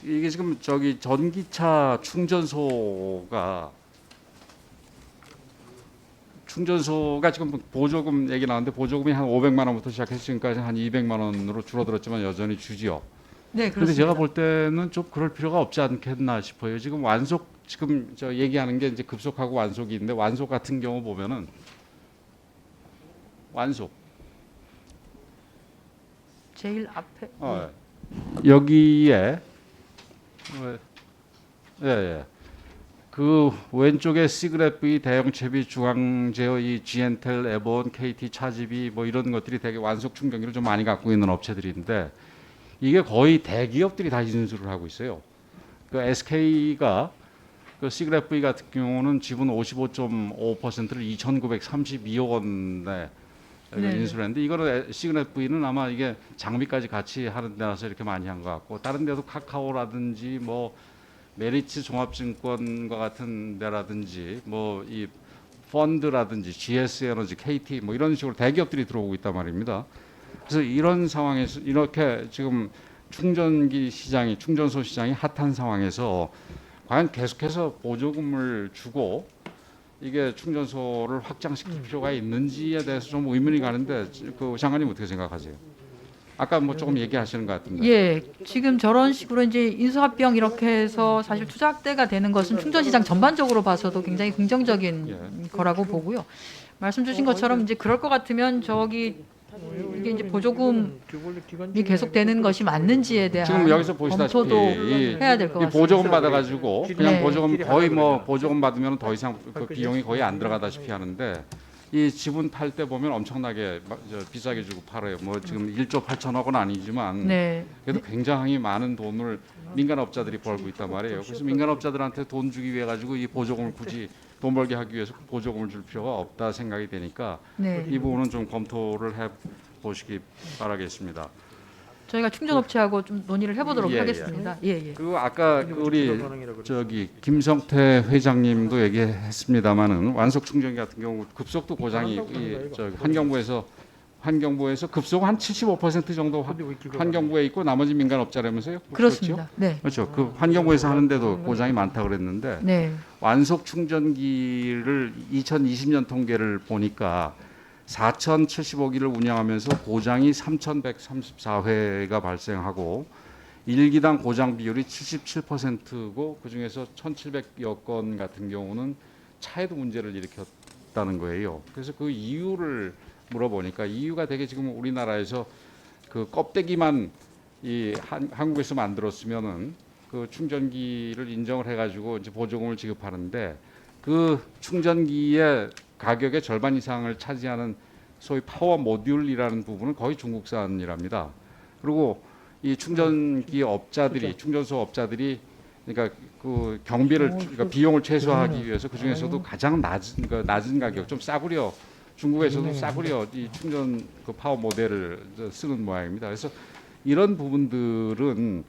이게 지금 저기 전기차 충전소가 지금 보조금 얘기 나왔는데 보조금이 한 500만 원부터 시작해서 지금까지 한 200만 원으로 줄어들었지만 여전히 주지요. 네, 그런데 그렇습니다. 제가 볼 때는 좀 그럴 필요가 없지 않겠나 싶어요. 지금 저 얘기하는 게 이제 급속하고 완속이 있는데 완속 같은 경우 보면은 완속 제일 앞에 여기에 예. 그 왼쪽에 시그랩 대형 채비 중앙 제어 이 GN텔, 에본, KT 차지비 뭐 이런 것들이 되게 완속 충전기를 좀 많이 갖고 있는 업체들인데 이게 거의 대기업들이 다 인수를 하고 있어요. 그 SK가 그 시그랩 같은 경우는 지분 55.5%를 2,932억 원에 네. 인수를 했는데 이거는 시그넷V는 아마 이게 장비까지 같이 하는 데라서 이렇게 많이 한 것 같고 다른 데도 카카오라든지 뭐 메리츠 종합증권과 같은 데라든지 뭐 이 펀드라든지 GS에너지, KT 뭐 이런 식으로 대기업들이 들어오고 있단 말입니다. 그래서 이런 상황에서 이렇게 지금 충전소 시장이 핫한 상황에서 과연 계속해서 보조금을 주고 이게 충전소를 확장시킬 필요가 있는지에 대해서 좀 의문이 가는데 그 장관님 어떻게 생각하세요? 아까 뭐 조금 얘기하시는 것 같은데. 예, 지금 저런 식으로 이제 인수합병 이렇게 해서 사실 투자 확대가 되는 것은 충전 시장 전반적으로 봐서도 굉장히 긍정적인 거라고 보고요. 말씀 주신 것처럼 이제 그럴 것 같으면 저기 이게 이제 보조금이 계속되는 것이 맞는지에 대한 지금 여기서 보시다시피 검토도 해야 될 것 이 같습니다. 보조금 받아가지고 그냥 네. 보조금 거의 뭐 보조금 받으면 더 이상 그 비용이 거의 안 들어가다시피 하는데 이 지분 팔 때 보면 엄청나게 비싸게 주고 팔아요. 뭐 지금 1조 8천억 원 아니지만 네. 그래도 굉장히 많은 돈을 민간업자들이 벌고 있단 말이에요. 그래서 민간업자들한테 돈 주기 위해 가지고 이 보조금을 굳이 돈 벌게 하기 위해서 보조금을 줄 필요가 없다 생각이 되니까 네. 이 부분은 좀 검토를 해 보시기 바라겠습니다. 저희가 충전업체하고 좀 논의를 해보도록 예, 하겠습니다. 예, 예. 그리고 아까 그 우리 저기 김성태 회장님도 얘기했습니다마는 완속 충전기 같은 경우 급속도 고장이 저 환경부에서 급속 한 75% 정도 환경부에 있고 나머지 민간업자라면서요? 그렇습니다. 네. 그렇죠. 그 환경부에서 하는데도 고장이 많다 그랬는데 네. 완속 충전기를 2020년 통계를 보니까 4,075기를 운영하면서 고장이 3,134회가 발생하고 일기당 고장 비율이 77%고 그중에서 1,700여 건 같은 경우는 차에도 문제를 일으켰다는 거예요. 그래서 그 이유를 물어보니까 이유가 되게 지금 우리나라에서 그 껍데기만 한국에서 만들었으면은 그 충전기를 인정을 해가지고 이제 보조금을 지급하는데 그 충전기의 가격의 절반 이상을 차지하는 소위 파워 모듈이라는 부분은 거의 중국산이랍니다. 그리고 이 충전기 업자들이 충전소 업자들이 그러니까 그 경비를 그러니까 비용을 최소화하기 위해서 그 중에서도 가장 낮은 가격 좀 싸구려 중국에서도 싸구려 이 충전 그 파워 모델을 쓰는 모양입니다. 그래서 이런 부분들은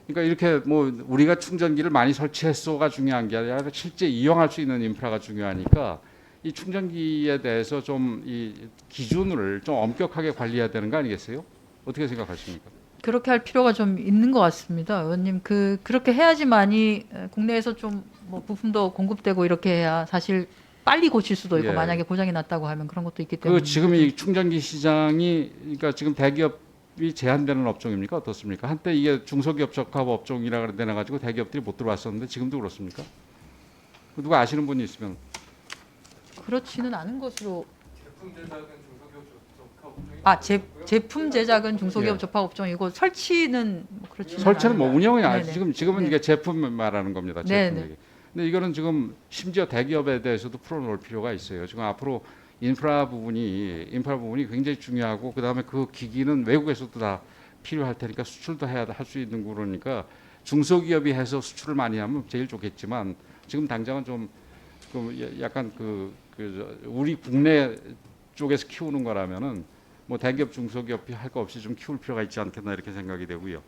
그러니까 이렇게 뭐 우리가 충전기를 많이 설치했소가 중요한 게 아니라 실제 이용할 수 있는 인프라가 중요하니까 이 충전기에 대해서 좀 이 기준을 좀 엄격하게 관리해야 되는 거 아니겠어요? 어떻게 생각하십니까? 그렇게 할 필요가 좀 있는 것 같습니다, 의원님. 그렇게 해야지만이 국내에서 좀 뭐 부품도 공급되고 이렇게 해야 사실 빨리 고칠 수도 있고 예. 만약에 고장이 났다고 하면 그런 것도 있기 때문에. 그 지금 이 충전기 시장이 그러니까 지금 대기업이 제한되는 업종입니까? 어떻습니까? 한때 이게 중소기업 적합 업종이라 그래 가지고 대기업들이 못 들어왔었는데 지금도 그렇습니까? 누가 아시는 분이 있으면 그렇지는 않은 것으로. 아, 제품 제작은 중소기업 예. 접합 업종이고 설치는 뭐 그렇지는 설치는 뭐 않아요. 운영이 네네. 지금은 네. 이게 제품 말하는 겁니다. 제품 네네. 얘기. 근데 이거는 지금 심지어 대기업에 대해서도 풀어놓을 필요가 있어요. 지금 앞으로 인프라 부분이 굉장히 중요하고 그다음에 그 기기는 외국에서도 다 필요할 테니까 수출도 해야 할 수 있는 거니까 중소기업이 해서 수출을 많이 하면 제일 좋겠지만 지금 당장은 좀 약간 우리 국내 쪽에서 키우는 거라면은 뭐 대기업 중소기업이 할 거 없이 좀 키울 필요가 있지 않겠나 이렇게 생각이 되고요.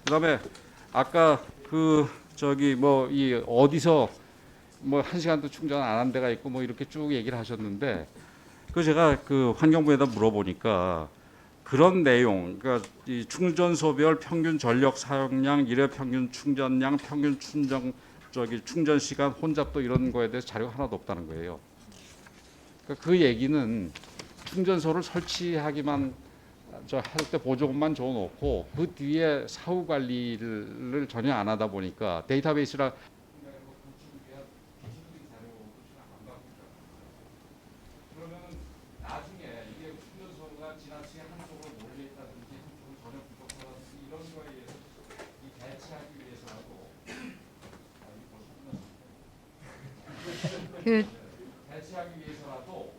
그다음에 아까 뭐 이 어디서 뭐 1시간도 충전 안 한 데가 있고 뭐 이렇게 쭉 얘기를 하셨는데 그 제가 그 환경부에다 물어보니까 그런 내용, 그러니까 이 충전소별 평균 전력 사용량, 일회 평균 충전량, 평균 충전 시간, 혼잡도 이런 거에 대해서 자료가 하나도 없다는 거예요. 그러니까 그 얘기는 충전소를 설치하기만 할 때 보조금만 줘놓고 그 뒤에 사후 관리를 전혀 안 하다 보니까 데이터베이스라 나중에 이게 충전소가 지나치게 한쪽으로 몰려있다든지 한쪽으로 전혀 부족하다든지 이런 거에 의해서 이 대체하기 위해서라도 그 대체하기 위해서라도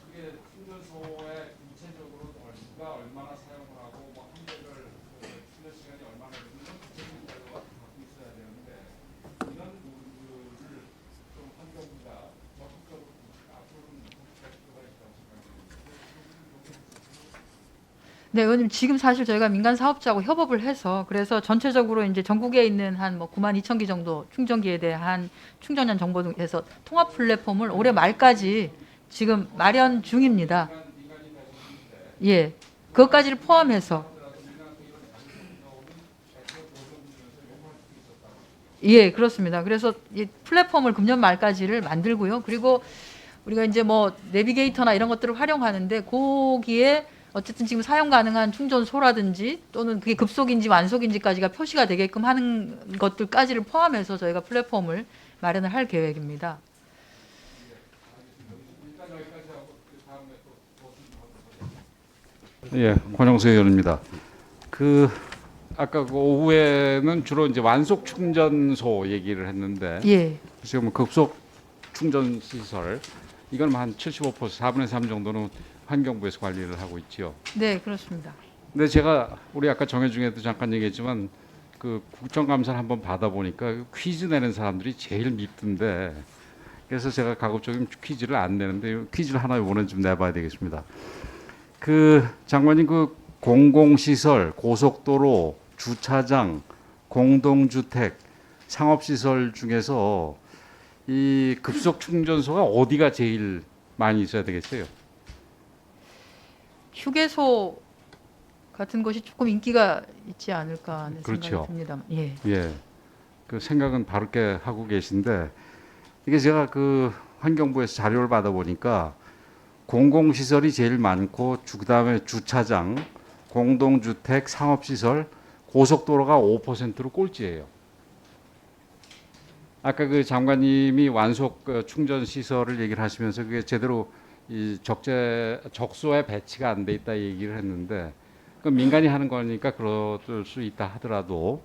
그게 충전소에 구체적으로 누가 얼마나 사용을 하고 뭐 한대별 충전 시간이 얼마나 되는 구체적인 자료가 갖고 있어야 되는데 이런 부분들을 좀 환경부가 적극적으로 앞으로는 적극할 필요가 있다고 생각합니다. 네, 의원님 지금 사실 저희가 민간 사업자하고 협업을 해서 그래서 전체적으로 이제 전국에 있는 한 뭐 9만 2천 기 정도 충전기에 대한 충전량 정보 등에서 통합 플랫폼을 올해 말까지 지금 마련 중입니다. 예, 그것까지를 포함해서 예, 그렇습니다. 그래서 이 플랫폼을 금년 말까지를 만들고요. 그리고 우리가 이제 뭐 내비게이터나 이런 것들을 활용하는데 거기에 어쨌든 지금 사용 가능한 충전소라든지 또는 그게 급속인지 완속인지까지가 표시가 되게끔 하는 것들까지를 포함해서 저희가 플랫폼을 마련을 할 계획입니다. 예, 권영수 의원입니다. 그 아까 그 오후에는 주로 이제 완속 충전소 얘기를 했는데 예, 지금 급속 충전 시설 이건 한 75% 4분의 3 정도는 환경부에서 관리를 하고 있지요. 네, 그렇습니다. 근데 제가 우리 아까 정해 중에도 잠깐 얘기했지만 그 국정감사를 한번 받아보니까 퀴즈 내는 사람들이 제일 밉던데 그래서 제가 가급적이면 퀴즈를 안 내는데 퀴즈를 하나 이번엔 좀 내봐야 되겠습니다. 그 장관님 그 공공시설, 고속도로, 주차장, 공동주택, 상업시설 중에서 이 급속 충전소가 어디가 제일 많이 있어야 되겠어요? 휴게소 같은 것이 조금 인기가 있지 않을까 하는 그렇죠. 생각이 듭니다. 예, 예, 그 생각은 바르게 하고 계신데 이게 제가 그 환경부에서 자료를 받아보니까 공공시설이 제일 많고 그다음에 주차장, 공동주택, 상업시설, 고속도로가 5%로 꼴찌예요. 아까 그 장관님이 완속 충전 시설을 얘기를 하시면서 그게 제대로 이 적소에 배치가 안 돼 있다 얘기를 했는데 그 민간이 하는 거니까 그럴 수 있다 하더라도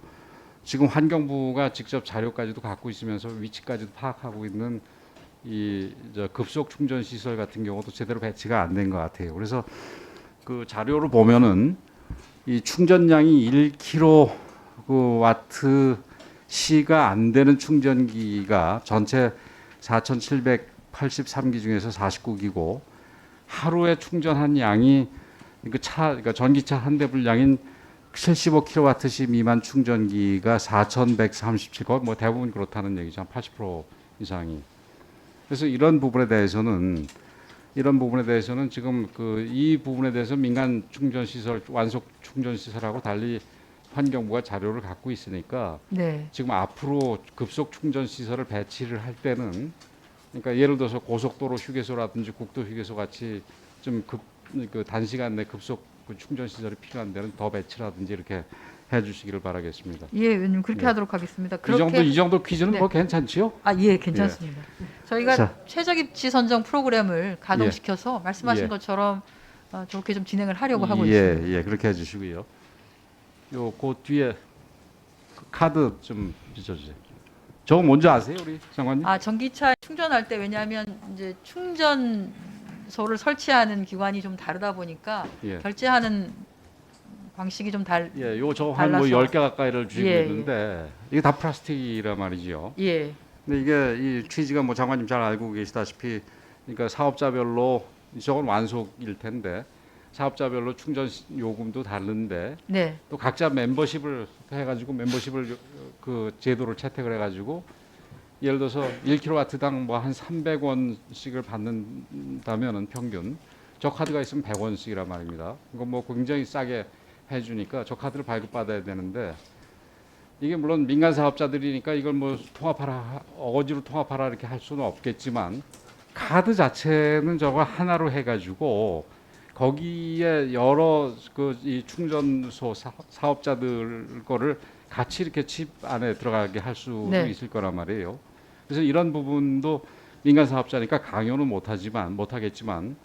지금 환경부가 직접 자료까지도 갖고 있으면서 위치까지도 파악하고 있는 이 급속 충전 시설 같은 경우도 제대로 배치가 안 된 것 같아요. 그래서 그 자료를 보면은 이 충전량이 1kW 시가 안 되는 충전기가 전체 4,783기 중에서 49기고 하루에 충전한 양이 그러니까 전기차 한 대 분량인 75kWh 미만 충전기가 4,137거 뭐 대부분 그렇다는 얘기죠. 80% 이상이. 그래서 이런 부분에 대해서는 지금 그 이 부분에 대해서 민간 충전 시설 완속 충전 시설하고 달리 환경부가 자료를 갖고 있으니까 네, 지금 앞으로 급속 충전 시설을 배치를 할 때는 그러니까 예를 들어서 고속도로 휴게소라든지 국도 휴게소 같이 좀 그 단시간 내 급속 그 충전 시설이 필요한 데는 더 배치라든지 이렇게 해주시기를 바라겠습니다. 예, 의원님 그렇게 예. 하도록 하겠습니다. 이 정도 퀴즈는 네. 뭐 괜찮지요? 아, 예, 괜찮습니다. 저희가 자. 최적 입지 선정 프로그램을 가동시켜서 말씀하신 예. 것처럼 좋게 좀 진행을 하려고 하고 있습니다. 예, 그렇게 해주시고요. 그 뒤에 그 카드 좀 비춰주세요. 저거 뭔지 아세요, 우리 장관님? 아, 전기차 충전할 때 왜냐하면 이제 충전소를 설치하는 기관이 좀 다르다 보니까 예. 결제하는 방식이 좀 예, 저 한 뭐 달라서. 10개 가까이를 쥐고 예, 있는데 이게 다 플라스틱이란 말이죠. 예, 근데 이게 이 취지가 뭐 장관님 잘 알고 계시다시피 그러니까 사업자별로 저건 완속일 텐데 사업자별로 충전 요금도 다른데 네, 또 각자 멤버십을 해가지고 그 제도를 채택을 해가지고 예를 들어서 1kW당 뭐 한 300원씩을 받는다면은 평균 저 카드가 있으면 100원씩이란 말입니다. 이거 뭐 굉장히 싸게 해주니까 저 카드를 발급받아야 되는데 이게 물론 민간 사업자들이니까 이걸 뭐 통합하라 어거지로 통합하라 이렇게 할 수는 없겠지만 카드 자체는 저거 하나로 해가지고 거기에 여러 그 이 충전소 사업자들 거를 같이 이렇게 칩 안에 들어가게 할 수도 네. 있을 거란 말이에요. 그래서 이런 부분도 민간 사업자니까 강요는 못하겠지만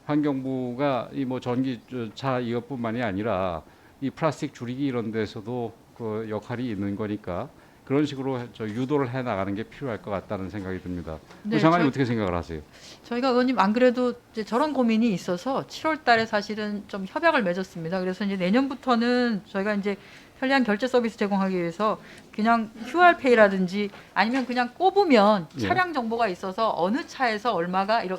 환경부가 이 뭐 전기차 이것뿐만이 아니라 이 플라스틱 줄이기 이런 데서도 그 역할이 있는 거니까 그런 식으로 저 유도를 해 나가는 게 필요할 것 같다는 생각이 듭니다. 네, 장관님 어떻게 생각을 하세요? 저희가 의원님 안 그래도 이제 저런 고민이 있어서 7월 달에 사실은 좀 협약을 맺었습니다. 그래서 이제 내년부터는 저희가 이제 편리한 결제 서비스 제공하기 위해서 그냥 QR페이라든지 아니면 그냥 꼽으면 예. 차량 정보가 있어서 어느 차에서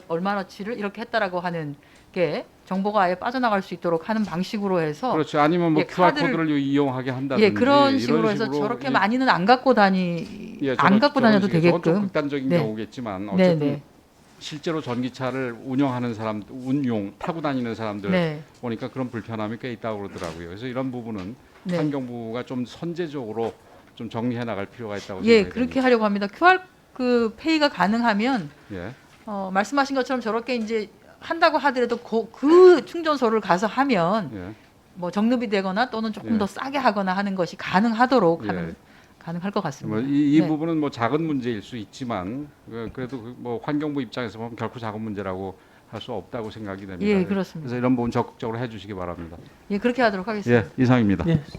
얼마나치를 이렇게 했다라고 하는 게 정보가 아예 빠져나갈 수 있도록 하는 방식으로 해서 그렇죠. 아니면 뭐 예, QR 카드를- 코드를 이용하게 한다든지 예, 그런 이런 식으로 해서 저렇게 이- 많이는 안 갖고 예, 안 갖고 저런 다녀도 식의 저건 좀 되게끔. 극단적인 네. 경우겠지만 네, 어쨌든 네. 실제로 전기차를 운영하는 사람, 타고 다니는 사람들 네. 보니까 그런 불편함이 꽤 있다고 그러더라고요. 그래서 이런 부분은 네. 환경부가 좀 선제적으로 좀 정리해 나갈 필요가 있다고 예, 생각이 그렇게 됩니다. 하려고 합니다. QR 그 페이가 가능하면 예. 말씀하신 것처럼 저렇게 이제 한다고 하더라도 그 충전소를 가서 하면 예. 뭐 적립이 되거나 또는 조금 예. 더 싸게 하거나 하는 것이 가능하도록 예. 가능할 것 같습니다. 이 네. 부분은 뭐 작은 문제일 수 있지만 그래도 뭐 환경부 입장에서 보면 결코 작은 문제라고 할 수 없다고 생각이 됩니다. 예, 그렇습니다. 그래서 이런 부분 적극적으로 해주시기 바랍니다. 예, 그렇게 하도록 하겠습니다. 예, 이상입니다. 예,